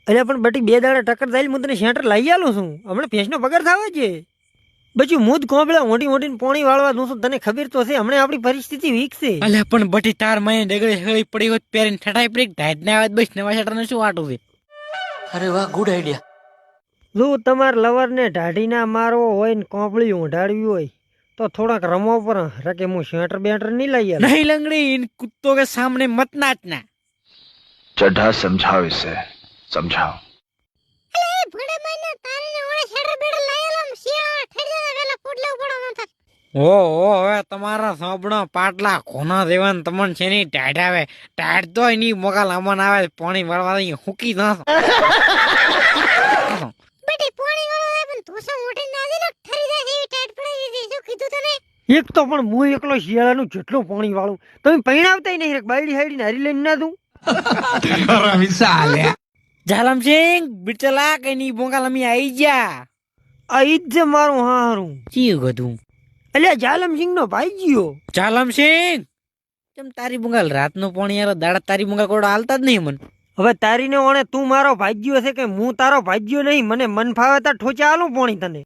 અલ્યા પણ બટી 2 દાડા ટક્કર થાય હું તને શેટર લઈ આલું છું. હમણાં ભેંસનો પગાર થાવે છે. બચ્યું હું જ કોંબળા મોટી મોટી પોણી વાળવા દઉં છું. તને ખબર તો છે હમણાં આપણી પરિસ્થિતિ વીક છે. અલ્યા પણ બટી તાર મને ડગડે હળી પડી હોત પહેરીને ઠઠાઈ પડી ઢાઈટ ના આવે બસ નવા શેટર શું વાટું છે. અરે વાહ, ગુડ આઈડિયા. જો તમારે લવરને ઢાઢીના મારવો હોય ને કોંપળી ઊંઢાડવી હોય તો થોડાક રમો પર રકે હું શેટર બેટર નહીં લઈ આલું. नहीं लंगड़ी इन कुत्तों के सामने मत नाचना. चड्ढा समझाओ इसे, समझाओ. ઓ હવે તમારા સાંભળો પાટલા કોના દેવાન તમને છે ની ટાઢ આવે ટાઢ તો એની મોકા લાંબા આવે પાણી વાળવા હુકી ના એક તો પણ હું એકલો શિયાળાનું જેટલું પાણી વાળું તમે પૈણાવતા નહીં બાયડી હાઈડી હારી લઈને ના દઉં. જાલમ સિંહ બિચલા કે ની મોકા લમી આવી જા આ ઈ જ છે મારું હારું. ચીયું ગધું અલ્યા જાલમસિંહ નો ભાઈ ગયો. જાલમ સિંહ કેમ તારી બંગાલ રાતનું પાણી યાર દાડા તારી બંગાલ કોડો હાલતા જ નહીં મન. હવે તારીને ઓણે તું મારો ભાગ્યો છે કે હું તારો ભાગ્યો નહીં. મને મન ફાવે તાર ઠોચા આલું પાણી તને.